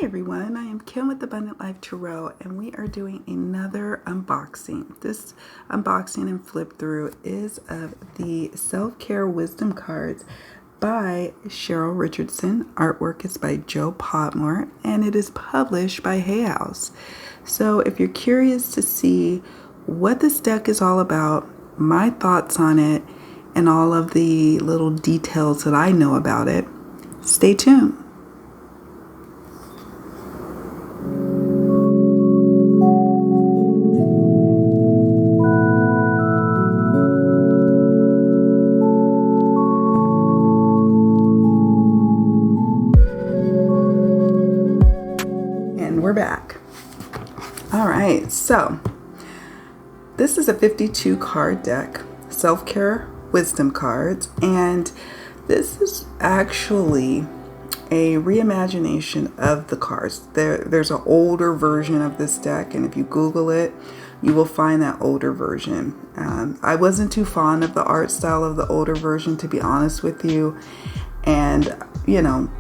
everyone, I am Kim with Abundant Life Tarot, and we are doing another unboxing. This unboxing and flip through is of the Self-Care Wisdom Cards by Cheryl Richardson. Artwork is by Jo Podmore, and it is published by Hay House. So if you're curious to see what this deck is all about, my thoughts on it, and all of the little details that I know about it, stay tuned. We're back. All right, so this is a 52 card deck, Self-Care Wisdom Cards, and this is actually a reimagination of the cards. There's an older version of this deck, and if you Google it, you will find that older version. I wasn't too fond of the art style of the older version, to be honest with you, and you know,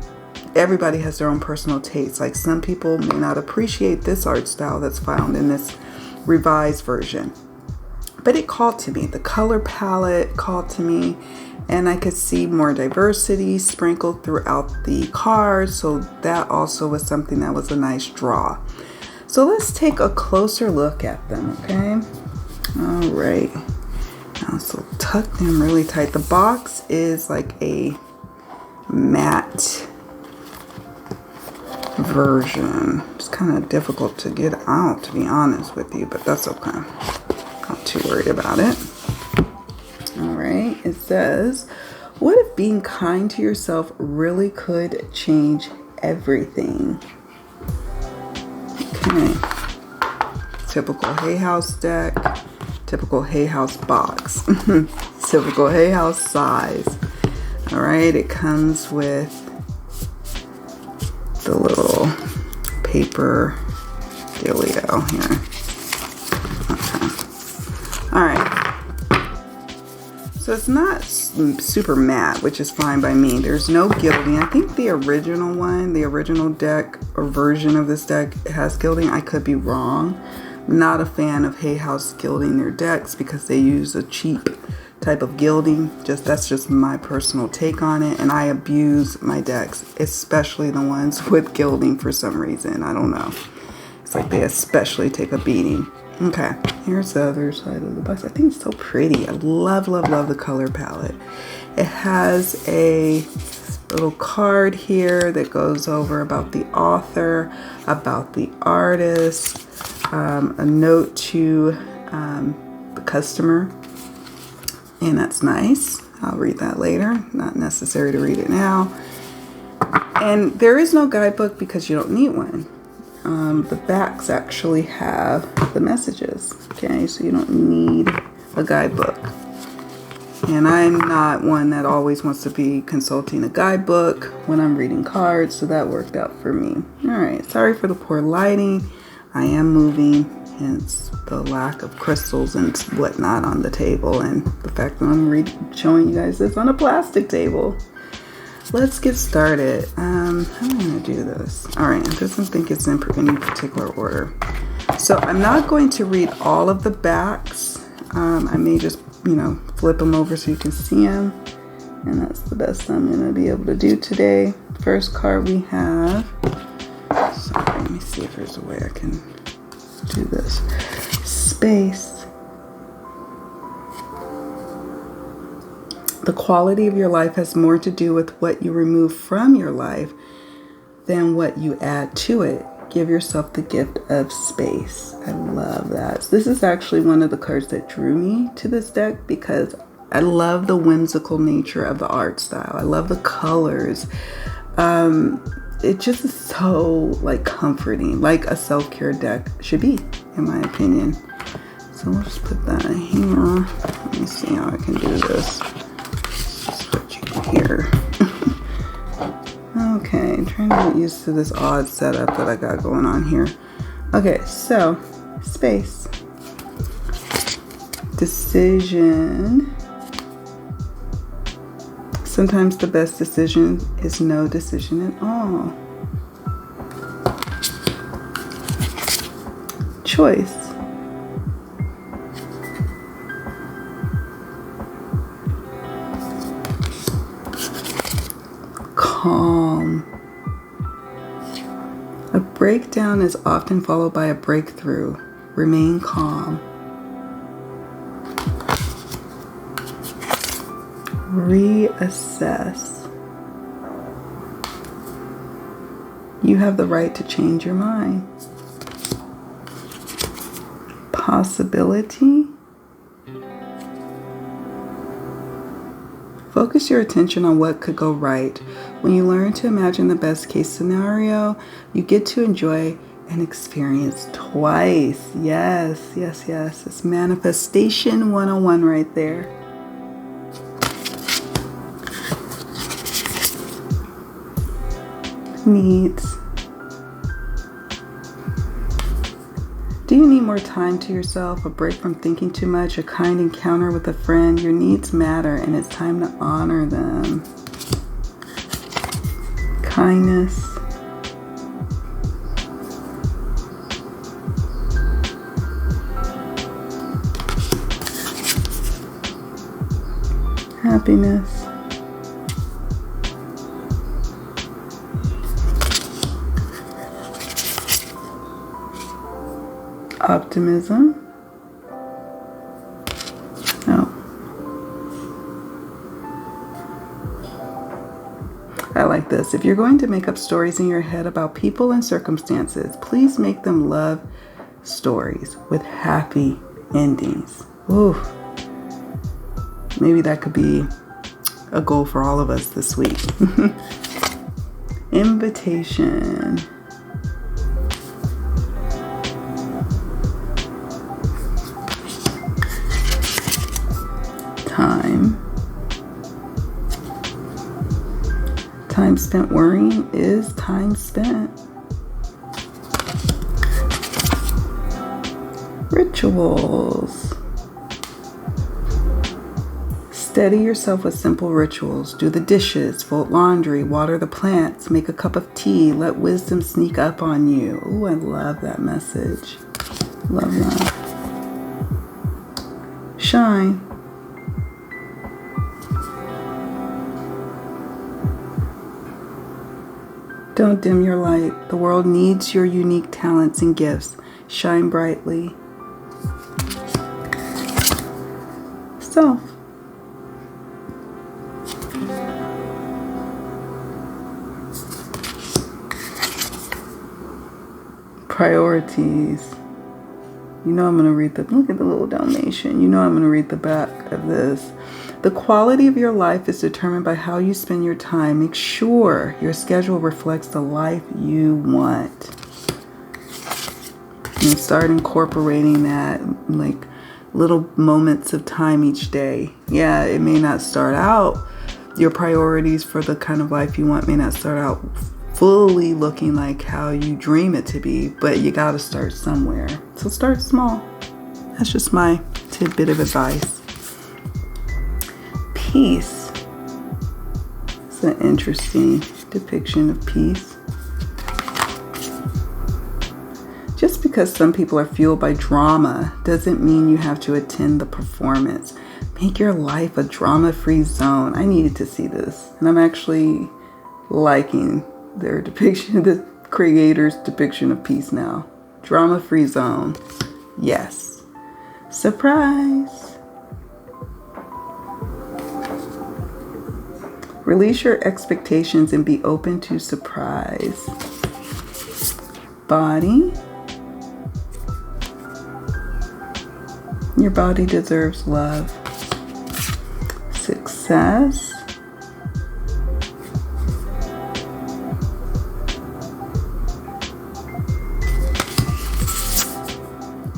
everybody has their own personal taste. Like, some people may not appreciate this art style that's found in this revised version. But it called to me. The color palette called to me, and I could see more diversity sprinkled throughout the cards. So that also was something that was a nice draw. So let's take a closer look at them, okay? All right. Now, so tuck them really tight. The box is like a matte version. It's kind of difficult to get out, to be honest with you, but that's okay. Not too worried about it. All right, it says, what if being kind to yourself really could change everything? Okay. Typical Hay House deck, typical Hay House box, typical Hay House size. All right, it comes with the little paper dealio here. Okay. All right. So it's not super matte, which is fine by me. There's no gilding. I think the original one, the original deck or version of this deck has gilding. I could be wrong. I'm not a fan of Hay House gilding their decks because they use a cheap type of gilding. That's just my personal take on it, and I abuse my decks, especially the ones with gilding for some reason. I don't know. It's like they especially take a beating. Okay, here's the other side of the box. I think it's so pretty. I love, love, love the color palette. It has a little card here that goes over about the author, about the artist, a note to the customer. And that's nice. I'll read that later. Not necessary to read it now. And there is no guidebook because you don't need one. The backs actually have the messages. Okay, so you don't need a guidebook. And I'm not one that always wants to be consulting a guidebook when I'm reading cards, so that worked out for me. All right, sorry for the poor lighting. I am moving, hence the lack of crystals and whatnot on the table, and the fact that I'm showing you guys this on a plastic table. Let's get started. How am I going to do this? All right, I doesn't think it's in any particular order. So I'm not going to read all of the backs. I may just, flip them over so you can see them, and that's the best I'm going to be able to do today. First card we have. Sorry, let me see if there's a way I can do this. Space. The quality of your life has more to do with what you remove from your life than what you add to it. Give yourself the gift of space. I love that. So this is actually one of the cards that drew me to this deck because I love the whimsical nature of the art style. I love the colors. It just is so comforting, like a self-care deck should be, in my opinion. So we'll just put that in here. Let me see how I can do this. Just so you can hear. Okay, I'm trying to get used to this odd setup that I got going on here. Okay, so space, decision. Sometimes the best decision is no decision at all. choice. Calm. A breakdown is often followed by a breakthrough. Remain calm. Reassess. You have the right to change your mind. Possibility. Focus your attention on what could go right. When you learn to imagine the best case scenario, you get to enjoy an experience twice. Yes, yes, yes. It's manifestation 101 right there. Needs. Do you need more time to yourself, a break from thinking too much, a kind encounter with a friend? Your needs matter, and it's time to honor them. Kindness. Happiness. Optimism. Oh. I like this. If you're going to make up stories in your head about people and circumstances, please make them love stories with happy endings. Ooh. Maybe that could be a goal for all of us this week. Invitation. Time. Time spent worrying is time spent. Rituals. Steady yourself with simple rituals. Do the dishes, fold laundry, water the plants, make a cup of tea, let wisdom sneak up on you. Ooh, I love that message. Love that. Shine. Don't dim your light. The world needs your unique talents and gifts. Shine brightly. Self. Priorities. You know I'm going to read look at the little donation. You know I'm going to read the back of this. The quality of your life is determined by how you spend your time. Make sure your schedule reflects the life you want. And start incorporating that, like little moments of time each day. Yeah, it may not start out, your priorities for the kind of life you want may not start out fully looking like how you dream it to be, but you got to start somewhere. So start small. That's just my tidbit of advice. Peace. It's an interesting depiction of peace. Just because some people are fueled by drama doesn't mean you have to attend the performance. Make your life a drama-free zone. I needed to see this, and I'm actually liking their depiction, the creator's depiction of peace now. Drama-free zone. Yes. Surprise. Release your expectations and be open to surprise. Body. Your body deserves love. Success.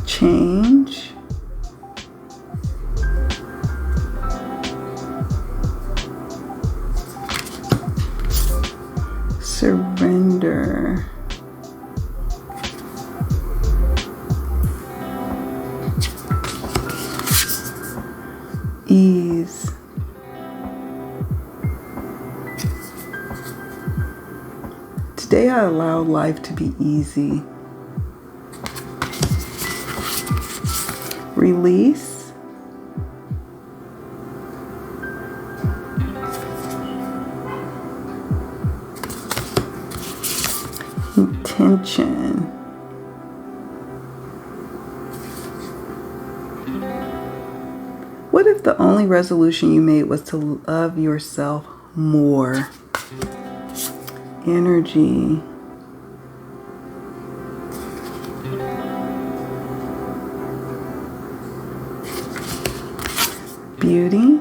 Change. Surrender. Ease. Today I allow life to be easy. release, intention, what if the only resolution you made was to love yourself more? Energy, beauty.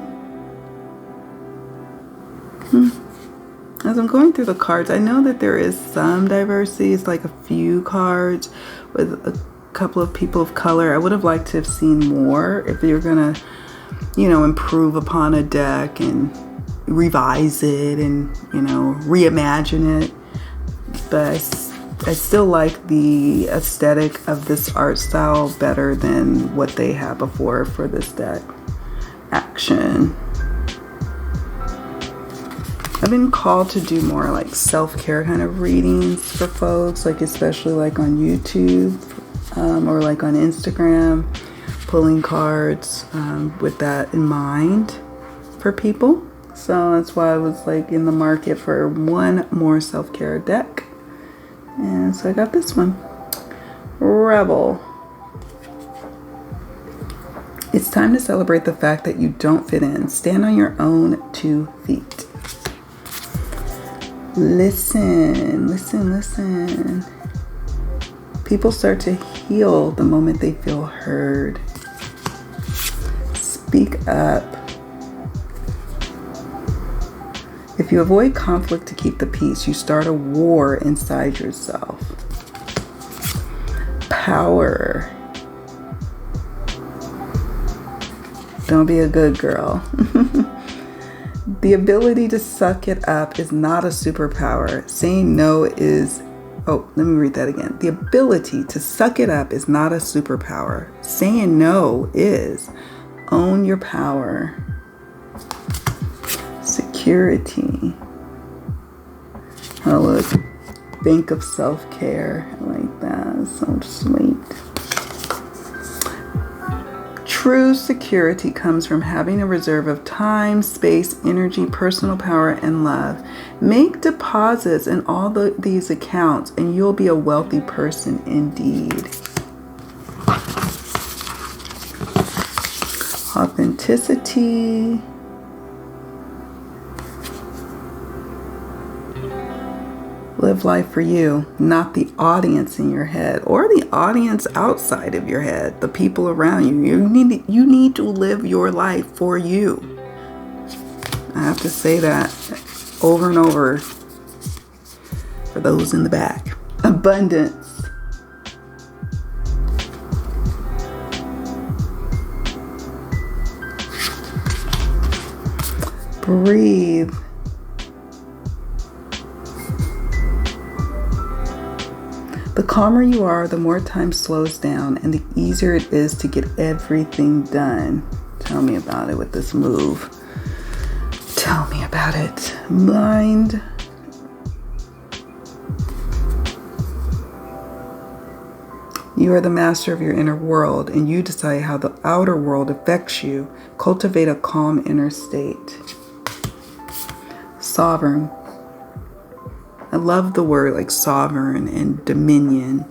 As I'm going through the cards, I know that there is some diversity. It's like a few cards with a couple of people of color. I would have liked to have seen more if you're gonna, improve upon a deck and revise it and, reimagine it. But I still like the aesthetic of this art style better than what they had before for this deck. Action. I've been called to do more like self-care kind of readings for folks, like especially like on YouTube or like on Instagram, pulling cards with that in mind for people. So that's why I was like in the market for one more self-care deck. And so I got this one. Rebel. It's time to celebrate the fact that you don't fit in. Stand on your own 2 feet. Listen, listen, listen. People start to heal the moment they feel heard. Speak up. If you avoid conflict to keep the peace, you start a war inside yourself. Power. Don't be a good girl. The ability to suck it up is not a superpower. Saying no is... Oh, let me read that again. The ability to suck it up is not a superpower. Saying no is. Own your power. Security. Oh, look. Bank of self-care. I like that. So sweet. True security comes from having a reserve of time, space, energy, personal power, and love. Make deposits in all these accounts and you'll be a wealthy person indeed. Authenticity. Live life for you, not the audience in your head or the audience outside of your head, the people around you. You need to live your life for you. I have to say that over and over for those in the back. Abundance. Breathe. The calmer you are, the more time slows down and the easier it is to get everything done. Tell me about it with this move. Tell me about it. Mind. You are the master of your inner world and you decide how the outer world affects you. Cultivate a calm inner state. Sovereign. I love the word like sovereign and dominion.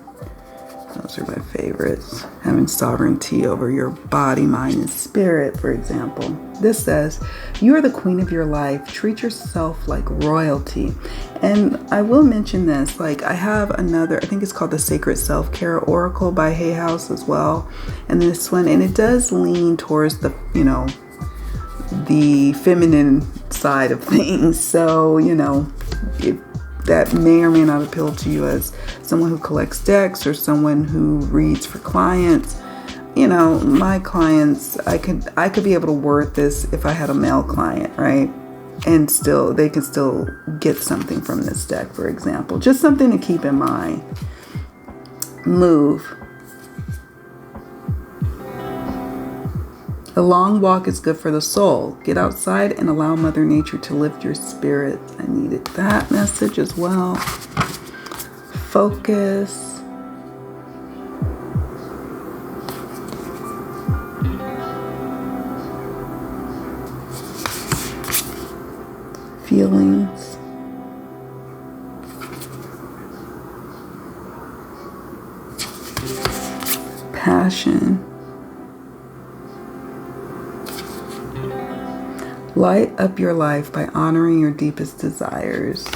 Those are my favorites. Having sovereignty over your body, mind, and spirit, for example. This says, you are the queen of your life. Treat yourself like royalty. And I will mention this, like I have another, I think it's called the Sacred Self-Care Oracle by Hay House as well. And this one, and it does lean towards the, the feminine side of things. So, that may or may not appeal to you as someone who collects decks or someone who reads for clients. My clients, I could be able to word this if I had a male client, right? And still, they can still get something from this deck, for example. Just something to keep in mind. Move. A long walk is good for the soul. Get outside and allow Mother Nature to lift your spirit. I needed that message as well. Focus. feelings. Passion. Light up your life by honoring your deepest desires.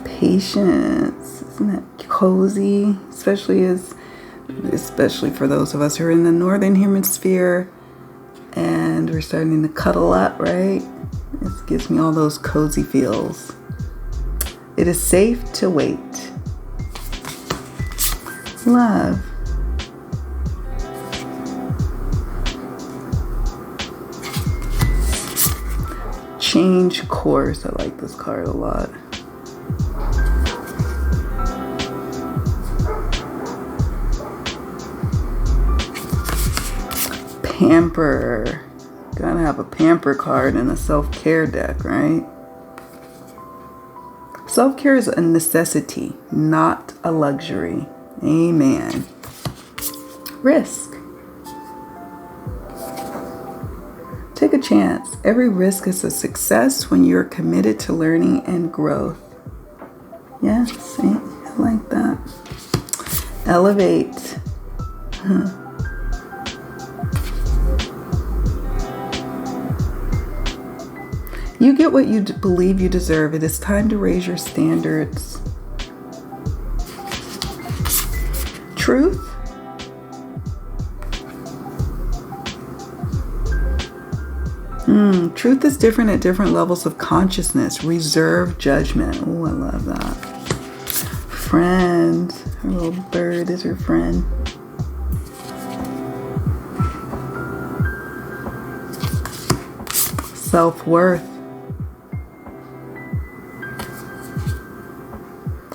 Patience. Isn't that cozy? Especially for those of us who are in the northern hemisphere and we're starting to cuddle up, right? This gives me all those cozy feels. It is safe to wait. Love. Change course. I like this card a lot. Pamper. Gotta have a pamper card in a self-care deck, right? Self-care is a necessity, not a luxury. Amen. Risk. Take a chance. Every risk is a success when you're committed to learning and growth. Yes, see? I like that. Elevate. You get what you believe you deserve. It is time to raise your standards. Truth. Truth is different at different levels of consciousness. Reserve judgment. Oh, I love that. Friend. Her little bird is her friend. Self-worth.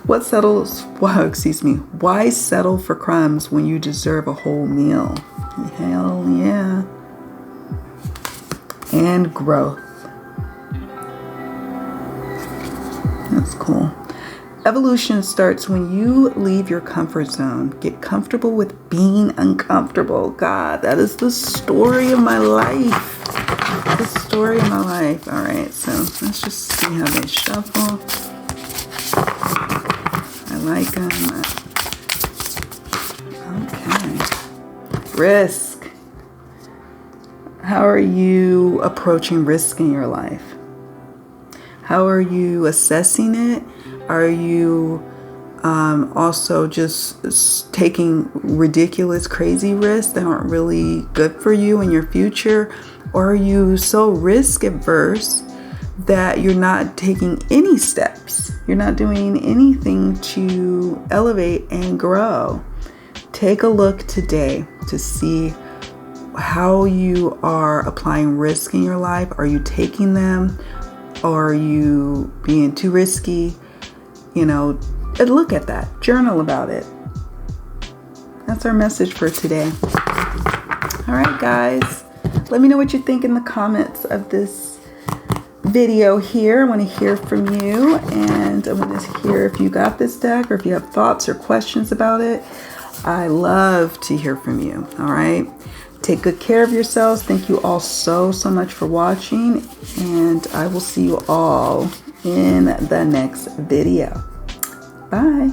Why settle for crumbs when you deserve a whole meal? Hell yeah. And growth. That's cool. Evolution starts when you leave your comfort zone. Get comfortable with being uncomfortable. God, that is the story of my life. The story of my life. All right, so let's just see how they shuffle. I like them. Okay. Risk. How are you approaching risk in your life? How are you assessing it? Are you also just taking ridiculous, crazy risks that aren't really good for you in your future? Or are you so risk averse that you're not taking any steps? You're not doing anything to elevate and grow. Take a look today to see how you are applying risk in your life. Are you taking them? Or are you being too risky? And look at that. Journal about it. That's our message for today. All right, guys. Let me know what you think in the comments of this video here. I want to hear from you. And I want to hear if you got this deck or if you have thoughts or questions about it. I love to hear from you. All right. Take good care of yourselves. Thank you all so much for watching. And I will see you all in the next video. Bye.